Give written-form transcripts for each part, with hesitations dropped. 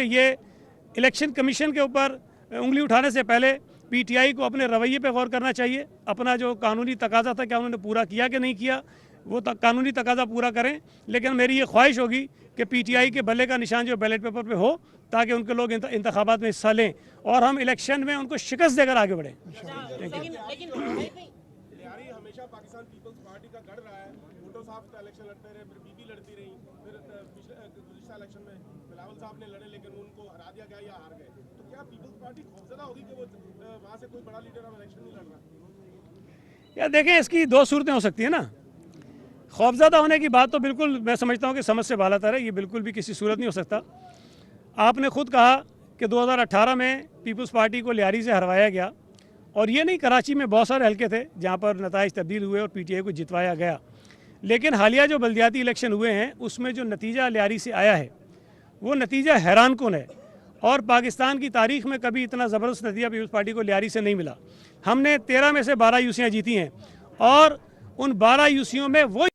ये election commission के ऊपर उंगली उठाने से पहले पीटीआई को अपने रवैये पे गौर करना चाहिए। अपना जो कानूनी तकाजा था क्या उन्होंने पूरा किया कि नहीं किया, वो कानूनी तकाजा पूरा करें। लेकिन मेरी ये ख्वाहिश होगी कि पीटीआई के बल्ले का निशान जो बैलेट पेपर पे हो, ताकि उनके लोग इंतखाबात में हिस्सा लें और हम इलेक्शन में उनको शिकस्त देकर आगे बढ़ें। हमेशा पाकिस्तान पीपल्स पार्टी का गढ़ रहा है। भुट्टो साहब का इलेक्शन लड़ते रहे, फिर बीबी लड़ती रही, फिर गुज़िश्ता इलेक्शन में बिलावल साहब ने लड़े लेकिन उनको हरा दिया गया या हार गए। तो क्या पीपल्स पार्टी खौफजदा होगी कि वो वहाँ से कोई बड़ा लीडर अब इलेक्शन नहीं लड़ रहा? यार देखें, इसकी दो सूरतें हो सकती है ना। खौफजदा होने की बात तो बिल्कुल मैं समझता हूँ कि समझ से बालातर है, ये बिल्कुल भी किसी सूरत नहीं हो सकता। आपने खुद कहा कि 2018 में पीपल्स पार्टी को लियारी से हरवाया गया, और ये नहीं, कराची में बहुत सारे हलके थे जहाँ पर नताइज तब्दील हुए और पीटीआई को जितवाया गया। लेकिन हालिया जो बल्दियाती इलेक्शन हुए हैं उसमें जो नतीजा लियारी से आया है वो नतीजा हैरान कुन है, और पाकिस्तान की तारीख में कभी इतना ज़बरदस्त नतीजा पीपल्स पार्टी को लियारी से नहीं मिला। हमने 13 में से 12 यूसियाँ जीती हैं और उन 12 यूसियों में वो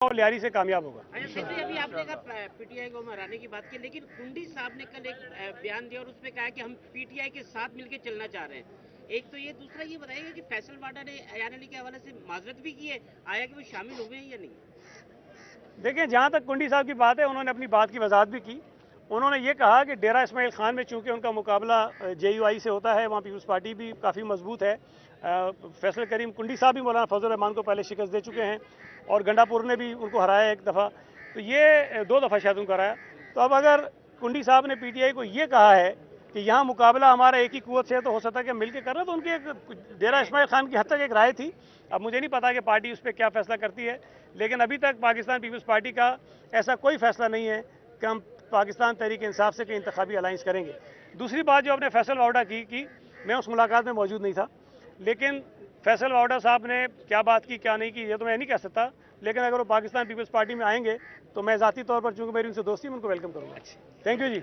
लियारी से कामयाब होगा। अभी आपने कहा पीटीआई को हराने की बात की, लेकिन कुंडी साहब ने कल एक बयान दिया और उसमें कहा कि हम पीटीआई के साथ मिलकर चलना चाह रहे हैं। एक तो ये, दूसरा ये बताइएगा कि फैसल वाडा ने अयान अली के हवाले से माजरत भी की है, आया कि वो शामिल हुए हैं या नहीं? देखिए, जहाँ तक कुंडी साहब की बात है, उन्होंने अपनी बात की वजाहत भी की। उन्होंने ये कहा कि डेरा इस्माइल खान में चूँकि उनका मुकाबला जेयूआई से होता है, वहाँ पीपल्स पार्टी भी काफ़ी मजबूत है। फैसल करीम कुंडी साहब भी मौलाना फजल रहमान को पहले शिकस्त दे चुके हैं और गंडापुर ने भी उनको हराया एक दफ़ा, तो ये 2 दफ़ा शायद उनको हराया। तो अब अगर कुंडी साहब ने पीटीआई को ये कहा है कि यहाँ मुकाबला हमारा एक ही कुव्वत से है, तो हो सकता है कि मिल के करना, तो उनकी एक डेरा इस्माइल खान की हद तक एक राय थी। अब मुझे नहीं पता कि पार्टी उस पर क्या फैसला करती है, लेकिन अभी तक पाकिस्तान पीपल्स पार्टी का ऐसा कोई फैसला नहीं है कि हम पाकिस्तान तहरीक इंसाफ से कोई इंतखाबी अलाइंस करेंगे। दूसरी बात जो आपने फैसल वावडा की मैं उस मुलाकात में मौजूद नहीं था, लेकिन फैसल वावडा साहब ने क्या बात की क्या नहीं की ये तो मैं नहीं कह सकता, लेकिन अगर वो पाकिस्तान पीपल्स पार्टी में आएंगे तो मैं ज़ाती तौर पर, चूँकि मेरी उनसे दोस्ती, मैं उनको वेलकम करूँगा। Thank you ji.